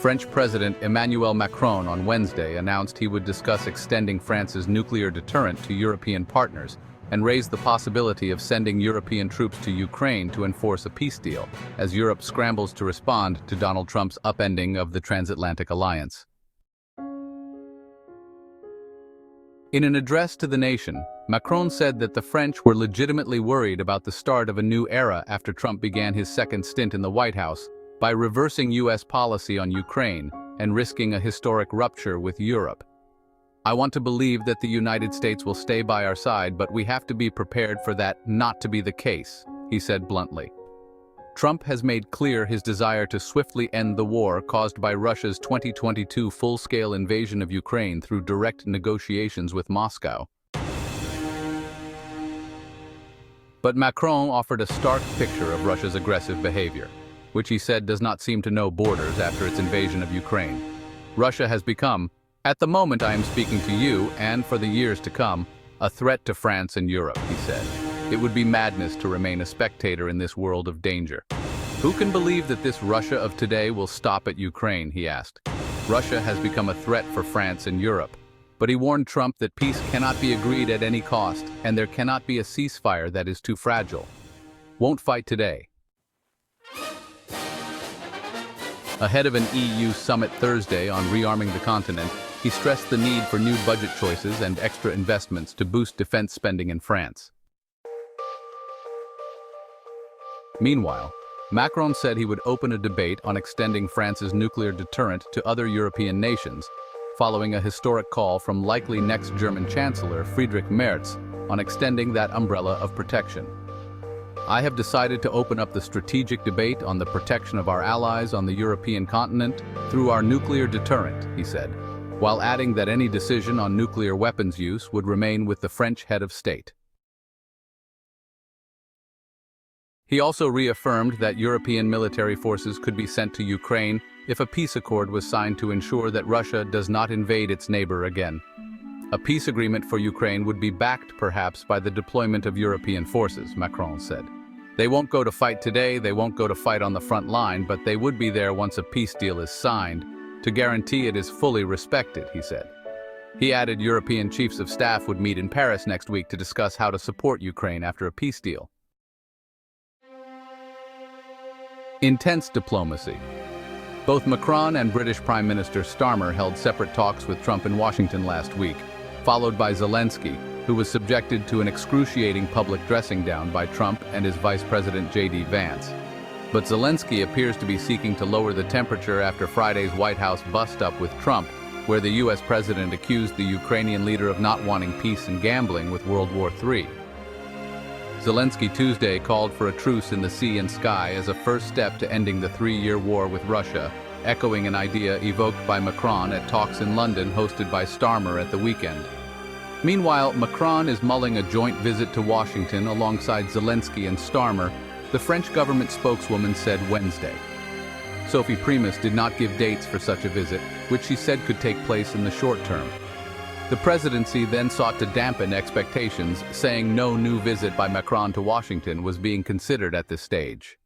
French President Emmanuel Macron on Wednesday announced he would discuss extending France's nuclear deterrent to European partners and raised the possibility of sending European troops to Ukraine to enforce a peace deal, as Europe scrambles to respond to Donald Trump's upending of the transatlantic alliance. In an address to the nation, Macron said that the French were legitimately worried about the start of a new era after Trump began his second stint in the White House by reversing U.S. policy on Ukraine and risking a historic rupture with Europe. "I want to believe that the United States will stay by our side, but we have to be prepared for that not to be the case," he said bluntly. Trump has made clear his desire to swiftly end the war caused by Russia's 2022 full-scale invasion of Ukraine through direct negotiations with Moscow. But Macron offered a stark picture of Russia's aggressive behavior, which he said does not seem to know borders after its invasion of Ukraine. "Russia has become, at the moment I am speaking to you, and for the years to come, a threat to France and Europe," he said. "It would be madness to remain a spectator in this world of danger. Who can believe that this Russia of today will stop at Ukraine?" he asked. Russia has become a threat for France and Europe. But he warned Trump that peace cannot be agreed at any cost, and there cannot be a ceasefire that is too fragile. "Won't fight today." Ahead of an EU summit Thursday on rearming the continent, he stressed the need for new budget choices and extra investments to boost defense spending in France. Meanwhile, Macron said he would open a debate on extending France's nuclear deterrent to other European nations, following a historic call from likely next German Chancellor Friedrich Merz on extending that umbrella of protection. "I have decided to open up the strategic debate on the protection of our allies on the European continent through our nuclear deterrent," he said, while adding that any decision on nuclear weapons use would remain with the French head of state. He also reaffirmed that European military forces could be sent to Ukraine if a peace accord was signed to ensure that Russia does not invade its neighbor again. A peace agreement for Ukraine would be backed perhaps by the deployment of European forces, Macron said. "They won't go to fight today, they won't go to fight on the front line, but they would be there once a peace deal is signed, to guarantee it is fully respected," he said. He added European chiefs of staff would meet in Paris next week to discuss how to support Ukraine after a peace deal. Intense diplomacy. Both Macron and British Prime Minister Starmer held separate talks with Trump in Washington last week, followed by Zelensky, who was subjected to an excruciating public dressing down by Trump and his Vice President J.D. Vance. But Zelensky appears to be seeking to lower the temperature after Friday's White House bust-up with Trump, where the U.S. president accused the Ukrainian leader of not wanting peace and gambling with World War III. Zelensky Tuesday called for a truce in the sea and sky as a first step to ending the three-year war with Russia, echoing an idea evoked by Macron at talks in London hosted by Starmer at the weekend. Meanwhile, Macron is mulling a joint visit to Washington alongside Zelensky and Starmer, the French government spokeswoman said Wednesday. Sophie Primas did not give dates for such a visit, which she said could take place in the short term. The presidency then sought to dampen expectations, saying no new visit by Macron to Washington was being considered at this stage.